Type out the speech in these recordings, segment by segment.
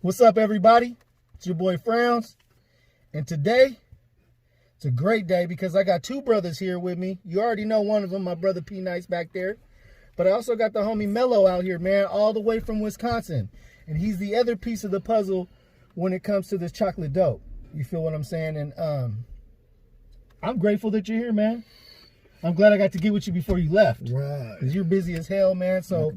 What's up, everybody? It's your boy Frowns, and today it's a great day because I got two brothers here with me. You already know one of them, my brother P Nice back there, but I also got the homie Mellow out here, man, all the way from Wisconsin, and he's the other piece of the puzzle when it comes to this chocolate dope. You feel what I'm saying? And I'm grateful that you're here, man. I'm glad I got to get with you before you left. Right. Because you're busy as hell, man. So,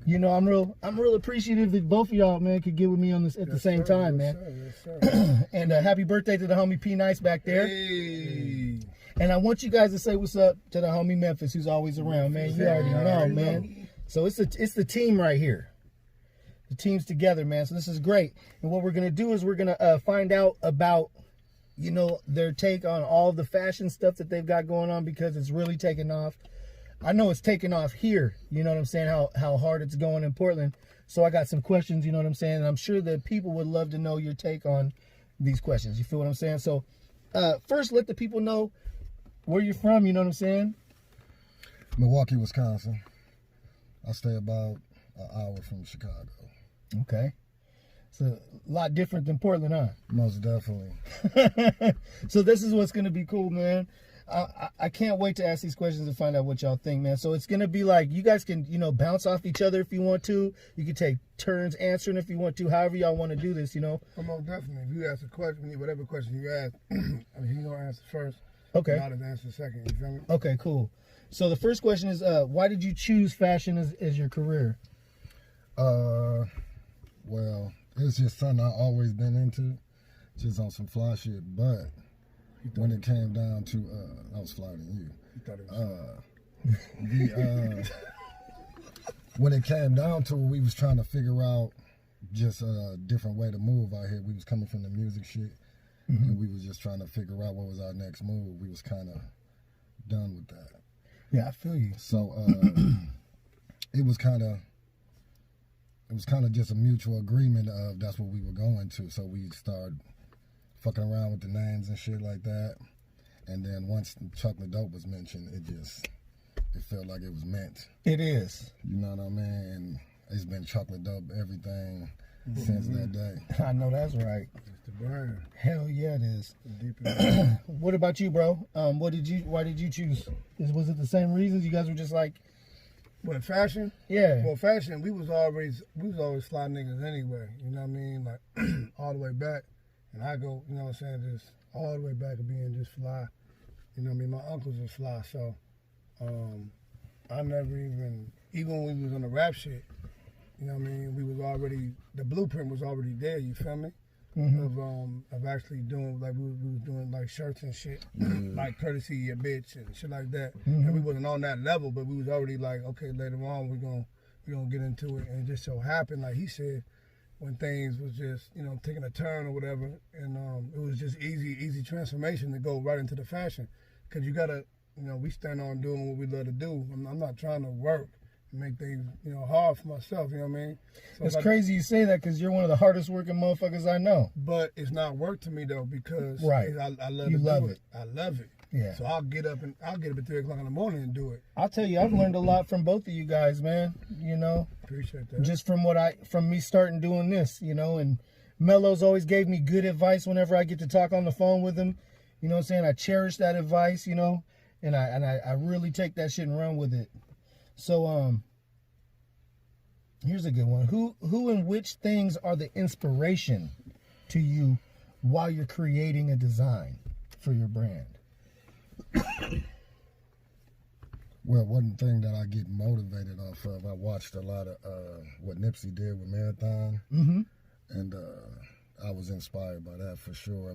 you know, I'm real appreciative that both of y'all, man, could get with me on this at the same time, man. Yes, sir. And happy birthday to the homie P Nice back there. Hey. And I want you guys to say what's up to the homie Memphis, who's always around, man. You already know, man. So it's the team right here. The team's together, man. So this is great. And what we're gonna do is we're gonna find out about, you know, their take on all the fashion stuff that they've got going on, because it's really taking off. I know it's taking off here, you know what I'm saying, how hard it's going in Portland. So I got some questions, you know what I'm saying, and I'm sure that people would love to know your take on these questions. You feel what I'm saying? So first, let the people know where you're from, you know what I'm saying? Milwaukee, Wisconsin. I stay about an hour from Chicago. Okay. It's a lot different than Portland, huh? Most definitely. So this is what's going to be cool, man. I can't wait to ask these questions and find out what y'all think, man. So it's going to be like, you guys can, you know, bounce off each other if you want to. You can take turns answering if you want to, however y'all want to do this, you know. Most definitely. If you ask a question, whatever question you ask, I mean, you don't answer first. Okay. I'll just answer second, you feel me? Okay, cool. So the first question is, why did you choose fashion as your career? Well, it's just something I've always been into, just on some fly shit. But when it came down to, I was flying than you. When it came down to it, we was trying to figure out just a different way to move out here. We was coming from the music shit, and we was just trying to figure out what was our next move. We was kind of done with that. Yeah, I feel you. So it was kind of just a mutual agreement of that's what we were going to. So we started fucking around with the names and shit like that. And then once chocolate dope was mentioned, it felt like it was meant. It is. You know what I mean? And it's been chocolate dope everything since that day. I know that's right. It's the brand. Hell yeah, it is. What about you, bro? Why did you choose? Was it the same reasons? You guys were just like, what, fashion? Yeah. Well, fashion, we was always fly niggas anyway. You know what I mean? Like all the way back. And I go, you know what I'm saying, just all the way back to being just fly. You know what I mean? My uncles was fly, so I never even when we was on the rap shit, you know what I mean, we was already, the blueprint was already there, you feel me? Of actually doing, like we was doing like shirts and shit, like courtesy your bitch and shit like that. And we wasn't on that level, but we was already like, okay, later on we're gonna get into it. And it just so happened, like he said, when things was just, you know, taking a turn or whatever, and it was just easy transformation to go right into the fashion. Cause you gotta, you know, we stand on doing what we love to do. I'm not trying to work and make things, you know, hard for myself, you know what I mean? So it's crazy you say that, because you're one of the hardest working motherfuckers I know. But it's not work to me though, because right. I love you to love do it. I love it. Yeah. So I'll get up at 3 o'clock in the morning and do it. I'll tell you, I've learned a lot from both of you guys, man. You know, appreciate that. Just from me starting doing this, you know. And Mellow's always gave me good advice whenever I get to talk on the phone with him. You know what I'm saying? I cherish that advice, you know, and I really take that shit and run with it. So here's a good one. Who and which things are the inspiration to you while you're creating a design for your brand? Well, one thing that I get motivated off of, I watched a lot of what Nipsey did with Marathon, and I was inspired by that for sure.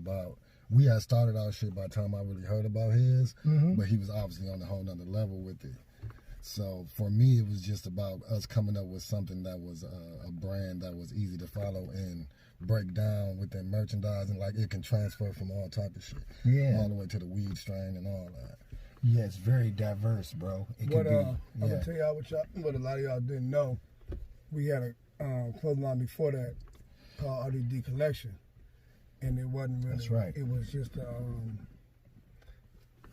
We had started our shit by the time I really heard about his, but he was obviously on a whole nother level with it. So for me, it was just about us coming up with something that was a brand that was easy to follow and break down within merchandising. Like it can transfer from all type of shit, all the way to the weed strain and all that. Yeah, it's very diverse, bro. I'm gonna tell y'all what a lot of y'all didn't know. We had a clothing line before that called RDD Collection, and it wasn't really. That's right. It was just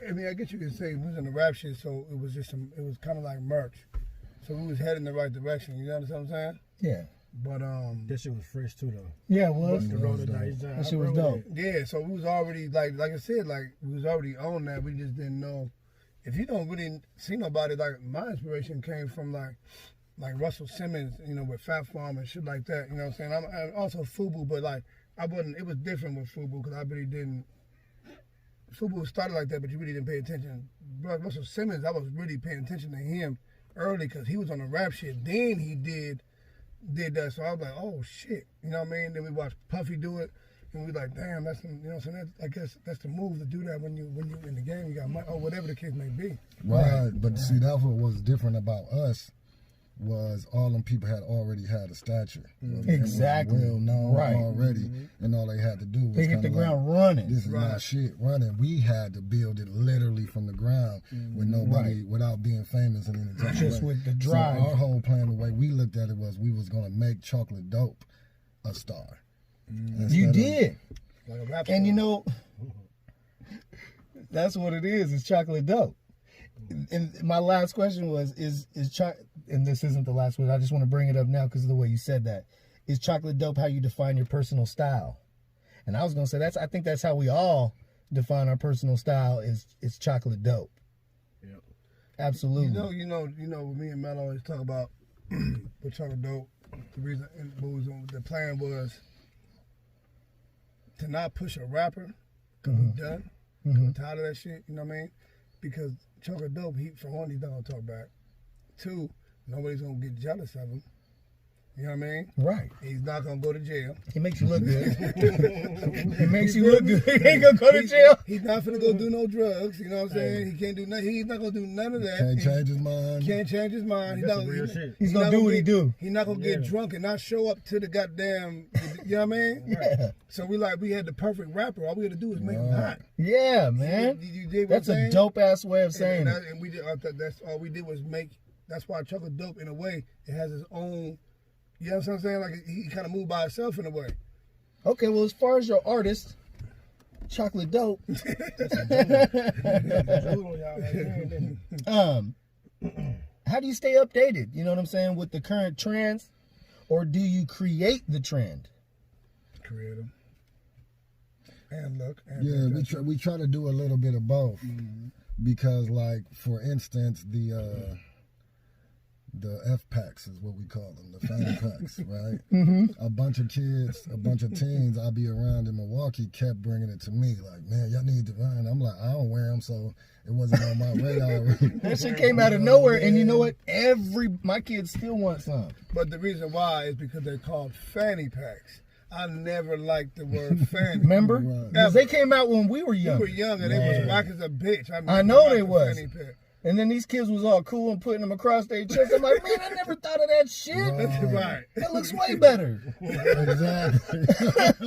I mean, I guess you could say we was in the rap shit, so it was just it was kind of like merch. So we was heading in the right direction. You understand what I'm saying? Yeah. But That shit was fresh too though. Yeah, it was. The roller dice. That shit was dope. yeah, so we was already like I said, like we was already on that. We just didn't know. If you don't really see nobody, like my inspiration came from like Russell Simmons, you know, with Fat Farm and shit like that. You know what I'm saying? I'm also Fubu, but like I wasn't. It was different with Fubu because I really didn't. Fubu started like that, but you really didn't pay attention. Bro, Russell Simmons, I was really paying attention to him early because he was on the rap shit. Then he did that, so I was like, oh shit, you know what I mean? Then we watched Puffy do it, and we like, damn, that's, you know what I'm saying? I guess that's the move to do that when you in the game, you got money, or whatever the case may be. Right, but see, that's what was different about us. Was all them people had already had a stature. Exactly. Well known Right. already, and all they had to do was They hit the kinda ground like, running. This is not shit running. We had to build it literally from the ground with nobody, without being famous and anything. Just with the drive. So our whole plan, the way we looked at it was we was gonna make Chocolate Dope a star. You did. Like a rap And star. you know, that's what it is. It's Chocolate Dope. And my last question was, and this isn't the last one, I just want to bring it up now because of the way you said that. Is chocolate dope how you define your personal style? And I was going to say, I think that's how we all define our personal style is chocolate dope. Yep. Absolutely. You know, me and Mellow always talk about with Chocolate Dope. The reason the plan was to not push a rapper because we done. I'm tired of that shit. You know what I mean? Because Chocolate Dope, for one, he's not gonna talk back. Two, nobody's gonna get jealous of him. You know what I mean? Right. He's not gonna go to jail. He makes you look good. He makes you look good. He ain't gonna go to jail. He's not finna go do no drugs. You know what I'm saying? He can't do nothing. He's not gonna do none of that. Can't change his mind. Can't change his mind. That's some real shit. He's gonna do what he do. He's not gonna get drunk and not show up to the goddamn. You know what I mean? Yeah. So we had the perfect rapper. All we had to do was make him hot. Yeah, man. You dig what That's I'm a saying? dope ass way of saying it. And we did. That's all we did was make. That's why Chocolate Dope, in a way, it has its own. You know what I'm saying? Like he kind of moved by himself in a way. Okay, well, as far as your artist, Chocolate Dope. How do you stay updated? You know what I'm saying, with the current trends, or do you create the trend? Creative. And look. And Yeah, we try to do a little bit of both because, like, for instance, the F packs is what we call them, the fanny packs, right? A bunch of kids, a bunch of teens I be around in Milwaukee kept bringing it to me, like, man, y'all need to run. I'm like, I don't wear them, so it wasn't on my radar. That shit came out of nowhere, and you know what? My kids still want some. But the reason why is because they're called fanny packs. I never liked the word fanny. Remember? Right. Because they came out when we were young. We were young and they was whack as a bitch. I know they liked the was. fanny pack. And then these kids was all cool and putting them across their chest. I'm like, man, I never thought of that shit. Right. That looks way better. Exactly.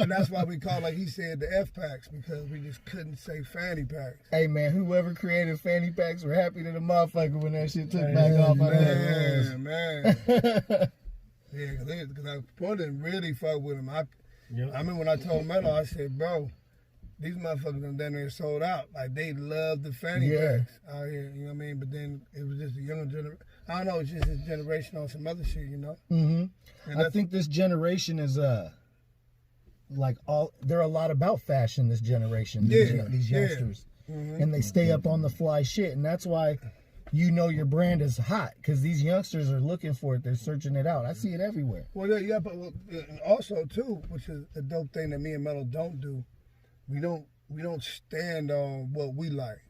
And that's why we call, like he said, the F packs, because we just couldn't say fanny packs. Hey, man, whoever created fanny packs were happy to the motherfucker when that shit took back off. Man. Yeah, because I didn't really fuck with him. I remember when I told Mellow, I said, bro, these motherfuckers done down there sold out. Like, they love the fanny packs out here, you know what I mean? But then it was just a younger generation. I don't know, it's just his generation on some other shit, you know? Mm-hmm. I think this generation is, they're a lot about fashion, this generation, these youngsters. And they stay up on the fly shit. And that's why you know your brand is hot, because these youngsters are looking for it. They're searching it out. I see it everywhere. Well, yeah, but also, too, which is a dope thing that me and Mellow don't do, we don't stand on what we like,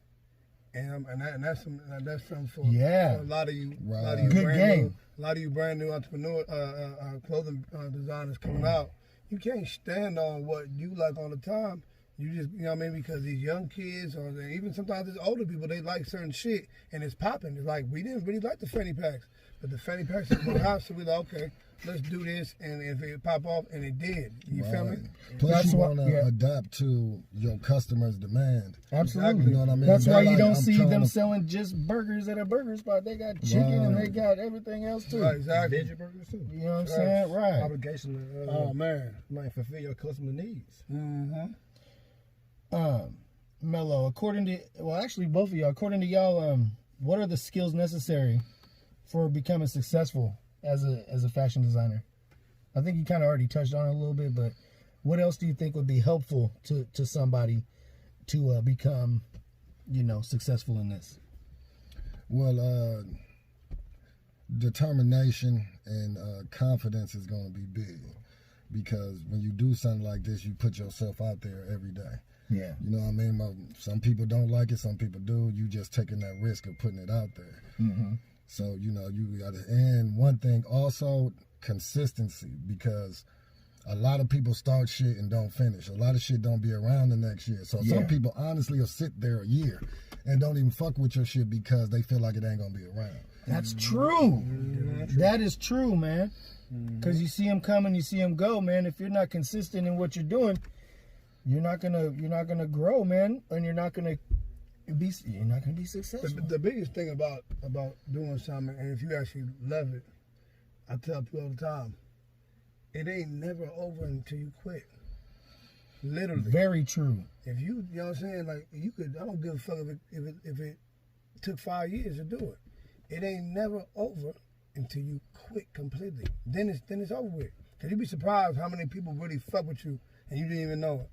and that's something for a lot of you. Right. A lot of you Good brand game. new, a lot of you brand new entrepreneur, clothing designers coming out. You can't stand on what you like all the time. You just, you know what I mean? Because these young kids, or even sometimes it's older people, they like certain shit, and it's popping. It's like, we didn't really like the fanny packs, but the fanny packs is going out, so we like, okay, let's do this, and if it pop off, and it did. You feel me? Plus, you want to adapt to your customers' demand. Absolutely. You know what I mean? That's why you like, don't I'm see trying them to- selling just burgers at a burger spot. They got chicken and they got everything else too. Right, exactly. Veggie burgers too. You know what I'm saying? Right. Obligation to Oh, man. fulfill your customer needs. Mellow, both of y'all, according to y'all, what are the skills necessary for becoming successful as a fashion designer? I think you kind of already touched on it a little bit, but what else do you think would be helpful to somebody to become, successful in this? Well, determination and confidence is going to be big, because when you do something like this, you put yourself out there every day. Yeah. You know what I mean? Some people don't like it, some people do. You just taking that risk of putting it out there. Mm-hmm. So, you got to, and one thing also, consistency, because a lot of people start shit and don't finish. A lot of shit don't be around the next year. So some people honestly will sit there a year and don't even fuck with your shit because they feel like it ain't going to be around. That's true. That is true, man. Because you see them come and you see them go, man. If you're not consistent in what you're doing, you're not gonna grow, man, and you're not gonna be successful. The biggest thing about doing something, and if you actually love it, I tell people all the time, it ain't never over until you quit. Literally. Very true. If you know what I'm saying, like you could, I don't give a fuck if it took 5 years to do it. It ain't never over until you quit completely. Then it's over with. Cause you'd be surprised how many people really fuck with you and you didn't even know it.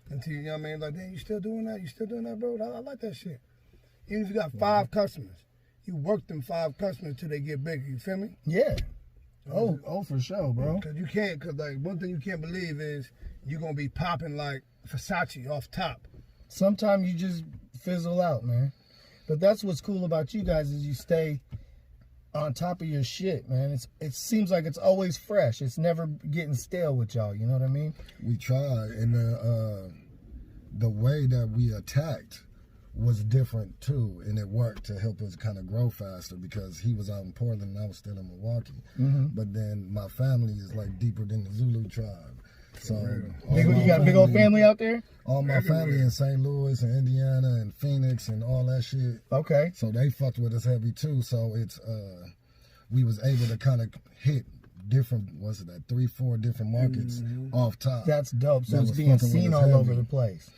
Until, you know what I mean? Like, damn, you still doing that? You still doing that, bro? I like that shit. Even if you got 5 customers, you work them 5 customers till they get bigger. You feel me? Yeah. Oh, for sure, bro. Because you can't, because, like, one thing you can't believe is you're going to be popping like Versace off top. Sometimes you just fizzle out, man. But that's what's cool about you guys is you stay on top of your shit, man. It seems like it's always fresh. It's never getting stale with y'all. You know what I mean? We tried, and the way that we attacked was different too, and it worked to help us kind of grow faster because he was out in Portland and I was still in Milwaukee. Mm-hmm. But then my family is like deeper than the Zulu tribe. So you got a big old family out there? All my family in St. Louis and Indiana and Phoenix and all that shit. Okay. So they fucked with us heavy too. So it's we was able to kind of hit different, 3-4 different markets off top. That's dope. So That it's was being fucking with seen us all heavy. over the place.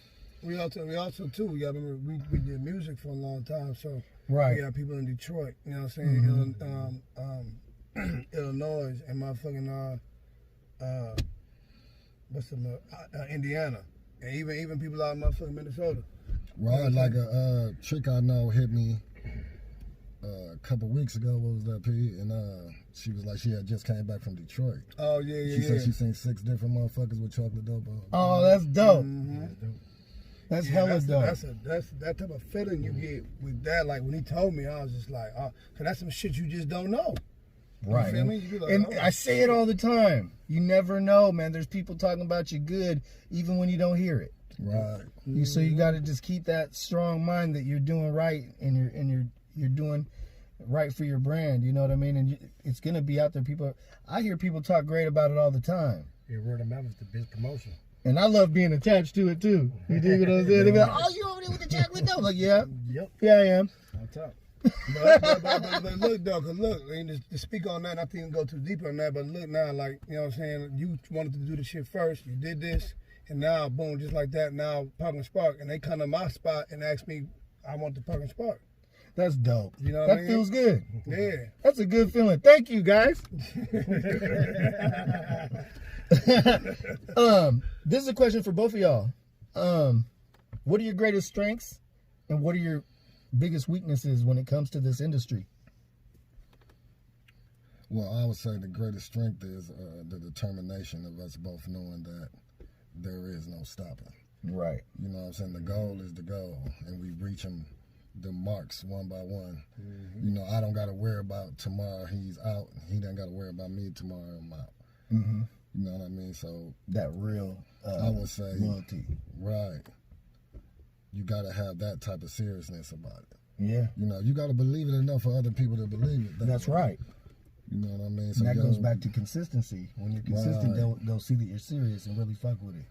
We also too, we got we did music for a long time, so Right. we got people in Detroit, you know what I'm saying, Illinois and motherfucking Indiana, and even people out in motherfucking Minnesota. Right, like a chick I know hit me a couple weeks ago. What was that, P? And she was like, she had just came back from Detroit. Oh yeah. She said she seen 6 different motherfuckers with chocolate dope on. Oh, that's dope. Mm-hmm. That's hella dope. That's that type of feeling you get with that. Like when he told me, I was just like, cause that's some shit you just don't know. Right. You feel me? You be like, And oh. I say it all the time. You never know, man. There's people talking about you good even when you don't hear it. Right. So you got to just keep that strong mind that you're doing right and you're doing right for your brand. You know what I mean? And it's gonna be out there. I hear people talk great about it all the time. Yeah, word of mouth is the best promotion. And I love being attached to it too. You dig what I'm saying? They be like, "Oh, you over there with the chocolate dough?" Like, yeah, Yep. yeah, I am. On top. But look, though, cause look, I mean, to speak on that, not to even go too deep on that, but look now, like, you know what I'm saying, you wanted to do the shit first, you did this, and now, boom, just like that, now, Pug and Spark, and they come to my spot and ask me, I want the Pug and Spark. That's dope. You know what I That mean? feels good. Yeah. That's a good feeling. Thank you, guys. This is a question for both of y'all. What are your greatest strengths and what are your biggest weaknesses when it comes to this industry? Well, I would say the greatest strength is the determination of us both knowing that there is no stopping. Right. You know what I'm saying? The goal is the goal, and we reach the marks one by one. Mm-hmm. You know, I don't got to worry about tomorrow he's out. He doesn't got to worry about me tomorrow I'm out. Mm-hmm. You know what I mean? So that real I would say loyalty. Right. You got to have that type of seriousness about it. Yeah. You know, you got to believe it enough for other people to believe it. That's right. You know what I mean? So that goes back to consistency. When you're consistent, they'll see that you're serious and really fuck with it.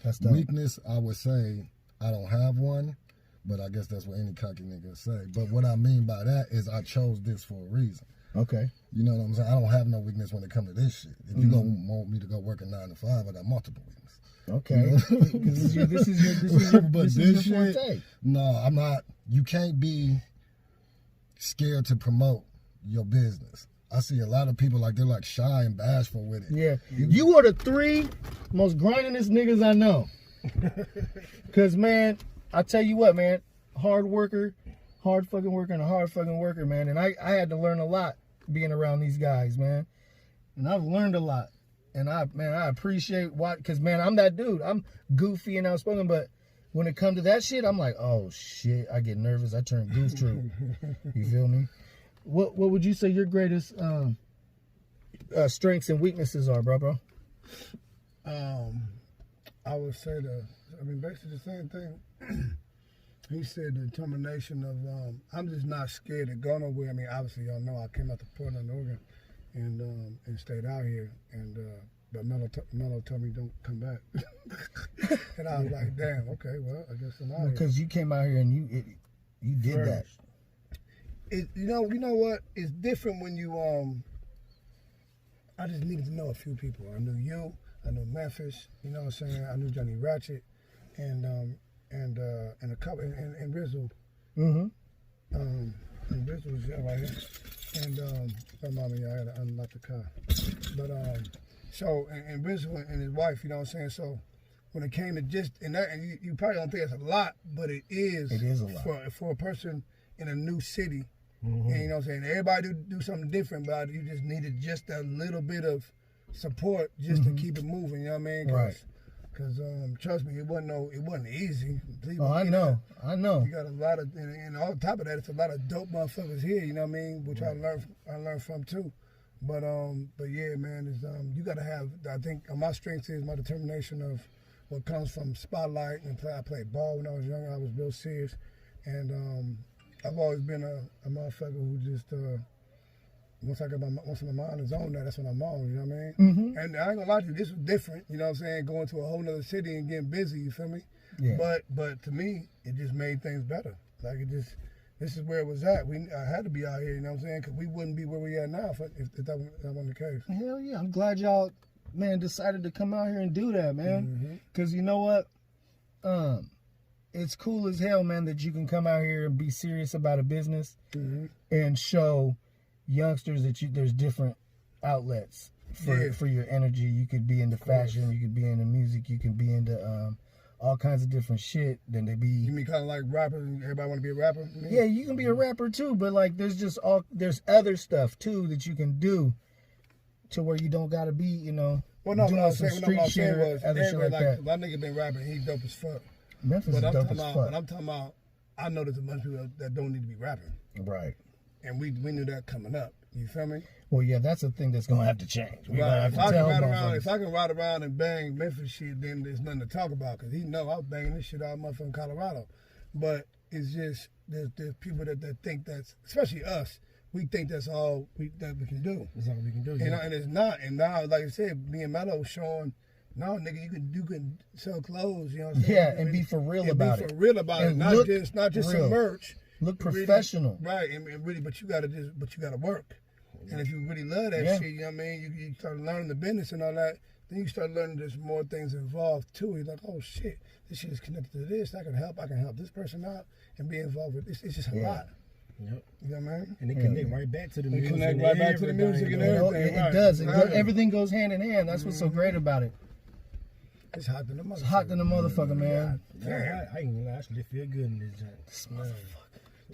That's dope. Weakness, I would say I don't have one, but I guess that's what any cocky nigga say. But what I mean by that is I chose this for a reason. Okay. You know what I'm saying? I don't have no weakness when it comes to this shit. If you want me to go work a 9 to 5, I got multiple weaknesses. Okay. This is your forte. No, I'm not. You can't be scared to promote your business. I see a lot of people like they're like shy and bashful with it. Yeah. You are the 3 most grindingest niggas I know. Cause man, I tell you what, man, hard fucking worker, and a hard fucking worker, man. And I had to learn a lot being around these guys, man. And I've learned a lot. And I appreciate cause man, I'm that dude. I'm goofy and outspoken, but when it comes to that shit, I'm like, oh shit, I get nervous. I turn goof troop. You feel me? What would you say your greatest strengths and weaknesses are, bro? I would say basically the same thing. He said the determination of, I'm just not scared to go nowhere. I mean, obviously y'all know I came out to Portland, Oregon, and stayed out here, and but Mellow told me don't come back, and I was like, damn, okay, well, I guess I'm out here. Because you came out here and you did First. that. You know what? It's different when you I just needed to know a few people. I knew you, I knew Memphis, you know what I'm saying? I knew Johnny Ratchet and a couple and Rizzle. Mm-hmm. And Rizzle was right here. And my mama, I had to unlock the car. But so and Rizzle and his wife, you know what I'm saying? So when it came to just and you probably don't think it's a lot, but it is a lot for a person in a new city. Mm-hmm. And you know what I'm saying? Everybody do something different, but you just needed just a little bit of support just to keep it moving, you know what I mean? Right. Because trust me, it wasn't easy. Oh, I know. You got a lot of, and on top of that, it's a lot of dope motherfuckers here, you know what I mean? Which I learned from too. But yeah, man, is you gotta have. I think my strength is my determination of what comes from spotlight and I played ball when I was younger. I was real serious, and I've always been a motherfucker who just once my mind is on that's when I'm on, you know what I mean? Mm-hmm. And I ain't gonna lie to you, this was different, you know what I'm saying, going to a whole nother city and getting busy, you feel me? Yeah. But to me, it just made things better. Like this is where it was at. I had to be out here, you know what I'm saying, because we wouldn't be where we at now if that wasn't the case. Hell yeah, I'm glad y'all, man, decided to come out here and do that, man. Because you know what? It's cool as hell, man, that you can come out here and be serious about a business and show youngsters that there's different outlets for your energy. You could be into fashion, you could be into music, you can be into all kinds of different shit. Then they be. You mean kind of like rappers? Everybody want to be a rapper? Yeah, you can be a rapper too, but like there's other stuff too that you can do to where you don't gotta be, you know. Well, no, doing what I was some saying, street shit or was other shit like that. My nigga been rapping, he dope as fuck. Memphis is dope as fuck. But I'm talking about, I know there's a bunch of people that don't need to be rapping. Right. And we knew that coming up. You feel me? Well, yeah, that's a thing that's gonna have to change. We Right. have to tell If I can ride around and bang Memphis shit, then there's nothing to talk about. Because he know I was banging this shit out of motherfucking Colorado. But it's just, there's people that think that's, especially us, we think that's all that we can do. That's all we can do. And it's not. And now, like I said, me and Mellow showing, no, nigga, you can sell clothes, you know what I'm saying? Yeah, and be for real about it. Be for real about it. Not just some merch. Look professional. Really, right, and really, but you gotta work. And if you really love that shit, you know what I mean? You start learning the business and all that, then you start learning there's more things involved too. You're like, oh shit, this shit is connected to this. I can help this person out and be involved with this. It's just a lot. Yep. You know what I mean? And it connect right back to the music. Connect right back to the music and everything. It does. Everything goes hand in hand. That's what's so great about it. It's hot than the motherfucker. It's hot than the motherfucker, man. I ain't actually feel good in this joint. This motherfucker.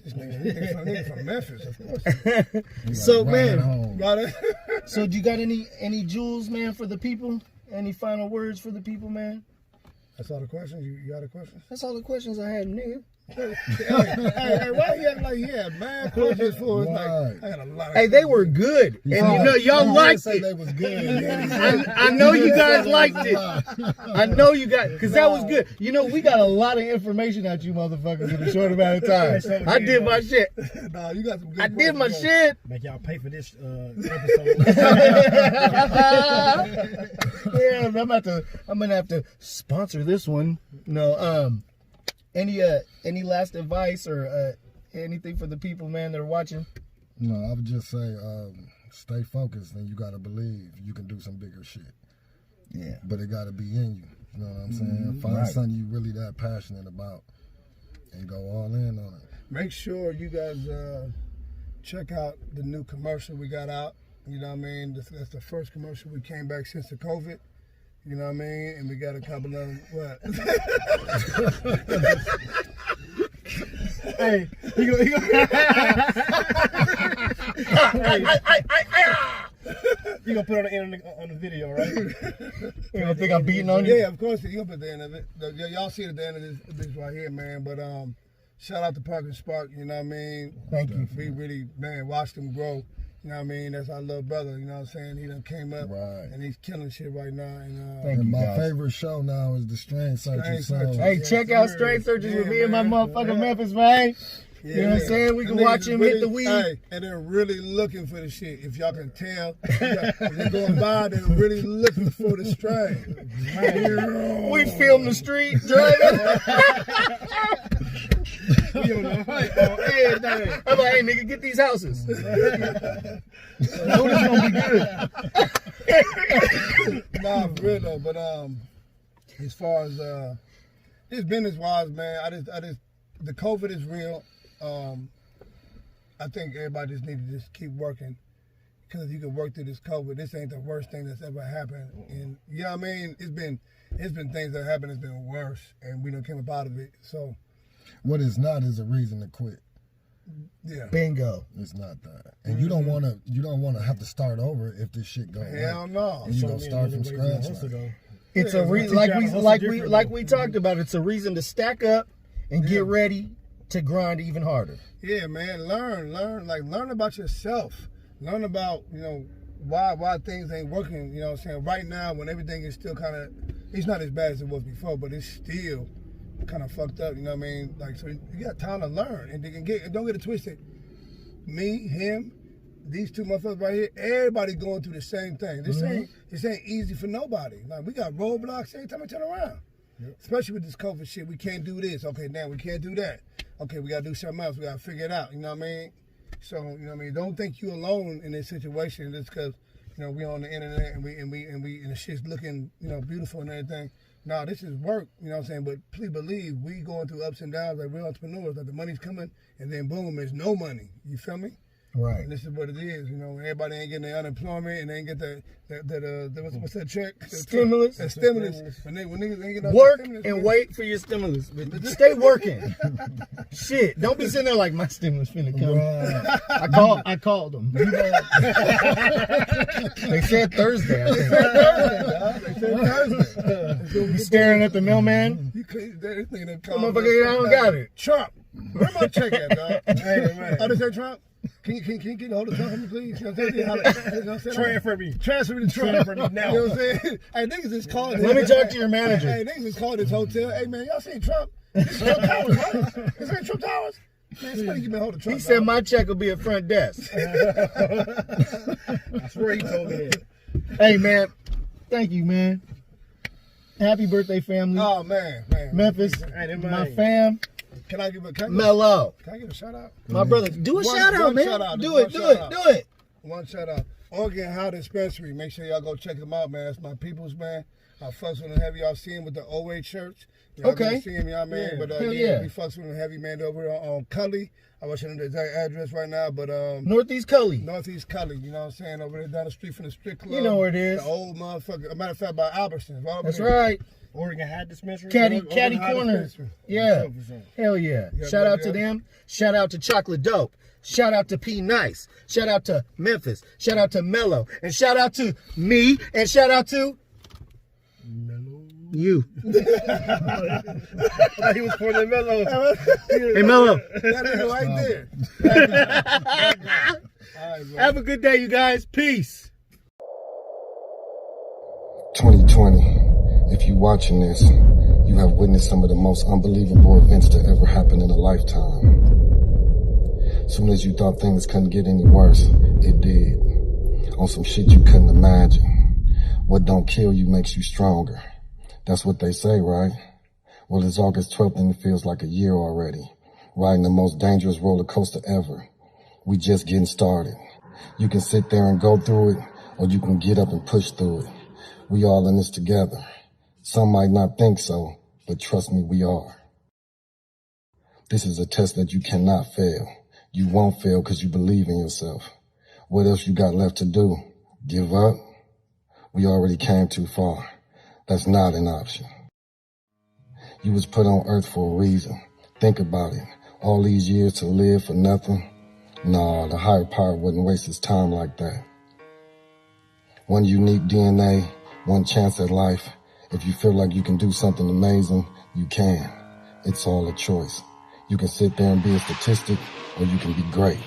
This nigga from Memphis, of course. So, man. So, do you got any jewels, man, for the people? Any final words for the people, man? That's all the questions? You got a question? That's all the questions I had, nigga. Hey, why you acting like he had mad questions for us? Like, I got a lot of Hey, they were good. And you know, y'all liked it. They was good. I know you guys liked it. I know you got, because that was good. You know, we got a lot of information out you motherfuckers in a short amount of time. I did my shit. Nah, you got some good I did my questions, shit. Make y'all pay for this episode. Yeah, I'm gonna have to sponsor this one. No, any last advice or anything for the people, man, that are watching? No, I would just say stay focused, and you gotta believe you can do some bigger shit. Yeah. But it gotta be in you. You know what I'm saying? Find something you really that passionate about and go all in on it. Make sure you guys check out the new commercial we got out. You know what I mean? That's the first commercial we came back since the COVID. You know what I mean? And we got a couple of what? Hey, he go. You gonna put on the end on the video, right? You don't think I'm beating on you? Yeah, of course. You gonna put the end of it. Y'all see it at the end of this right here, man. But shout out to Park and Spark. You know what I mean? Thank you. We really, man, watched him grow. You know what I mean? That's our little brother. You know what I'm saying? He done came up, Right. and he's killing shit right now. And, Thank you, my guys. favorite show now is the Strain Searchers. Searchers. Hey, Yes, check out sir. Straight Searchers with Yeah, me and my man. motherfucking Yeah. Memphis, man. Yeah, You know what I'm saying? We can Them watch niggas him really, hit the weed. Hey, and they're really looking for the shit. If y'all can tell, if they're going by, they're really looking for the strain. We filmed the street driving. We on the hype on everything. I'm like, hey, nigga, get these houses. Know this gonna be good. Nah, for real though. But as far as just business wise, man, I just the COVID is real. I think everybody just need to just keep working, because you can work through this COVID. This ain't the worst thing that's ever happened. And you know what I mean? It's been things that happened that's been worse, and we done came up out of it. So What is not is a reason to quit. yeah. Bingo. It's not that, and you don't want to have to start over if this shit goes. Hell no. And you gonna start from scratch. It's Yeah, a it's like gonna we teach y'all to like hustle we different, like though. we talked about. It's a reason to stack up and get ready to grind even harder. Yeah, man. Learn about yourself. Learn about, why things ain't working. You know what I'm saying? Right now, when everything is still kind of, it's not as bad as it was before, but it's still kind of fucked up. You know what I mean? Like, so you got time to learn, and don't get it twisted. Me, him, these two motherfuckers right here, everybody going through the same thing. This ain't easy for nobody. Like, we got roadblocks every time I turn around. Yep. Especially with this COVID shit, we can't do this. Okay, now we can't do that. Okay, we gotta do something else. We gotta figure it out. You know what I mean? So, you know what I mean? Don't think you alone in this situation just because, we on the internet and the shit's looking, beautiful and everything. No, this is work, you know what I'm saying? But please believe, we going through ups and downs like real entrepreneurs. Like, the money's coming, and then boom, there's no money. You feel me? Right. And this is what it is, everybody ain't getting their unemployment, and they ain't get what's that check? Stimulus. That stimulus. When niggas ain't get no Work stimulus, and man. wait for your stimulus. But stay working. Shit. Don't be sitting there like my stimulus finna come. Right. I called them. They said Thursday, I think. They said Thursday. You staring at the mailman? You couldn't, this nigga done Come called on, us. I don't got it. Trump. Where my check at, dog? Hey, man. Oh, they say Trump? Can you get a hold of Trump for me, please? You know what I'm saying? Transfer me. Transfer me to Trump. Transfer me now. You know what I'm saying? Hey, niggas just called. Let me talk to your manager. Hey, niggas just called this hotel. Hey, man, y'all seen Trump? This is Trump Towers, right? This ain't Trump Towers? Man, somebody give me a hold of Trump. He said dog. my check will be at front desk. I swear he told me that. Hey, man. Thank you, man. Happy birthday, family. Oh, man. Memphis, Hey, them my man. fam. Can I give a Mellow. Can I give a shout out? My brother. Do a One- shout out, one man. shout out. Do One it. Do shout it. out. Do it. One shout out. Oregon High Dispensary. Make sure y'all go check them out, man. It's my peoples, man. I fucks with them heavy. Y'all see him with the OA shirts. Y'all Okay. See him, y'all, man. Yeah. But Hell yeah. we fucks with them heavy, man, over on Cully. I wish I knew the exact address right now, but Northeast Cully. Northeast Cully, you know what I'm saying? Over there down the street from the strip club. You know where it is. The old motherfucker. A matter of fact, by Albertsons. Right over That's there. right. Oregon High Dispensary. Caddy Oregon High Corner. Dispensary. Yeah. 100%. Hell yeah. Yeah, Shout out yeah. to them. Shout out to Chocolate Dope. Shout out to P Nice. Shout out to Memphis. Shout out to Mellow. And shout out to me. And shout out to Mellow. you. He was for the Mellow. Hey, Mellow. That nigga right there. All right, bro. Have a good day, you guys. Peace. 2020. If you watching this, you have witnessed some of the most unbelievable events to ever happen in a lifetime. Soon as you thought things couldn't get any worse, it did. On some shit you couldn't imagine. What don't kill you makes you stronger. That's what they say, right? Well, it's August 12th and it feels like a year already. Riding the most dangerous roller coaster ever. We just getting started. You can sit there and go through it, or you can get up and push through it. We all in this together. Some might not think so, but trust me, we are. This is a test that you cannot fail. You won't fail because you believe in yourself. What else you got left to do? Give up? We already came too far. That's not an option. You was put on earth for a reason. Think about it. All these years to live for nothing? Nah, the higher power wouldn't waste his time like that. One unique DNA, one chance at life. If you feel like you can do something amazing, you can. It's all a choice. You can sit there and be a statistic, or you can be great.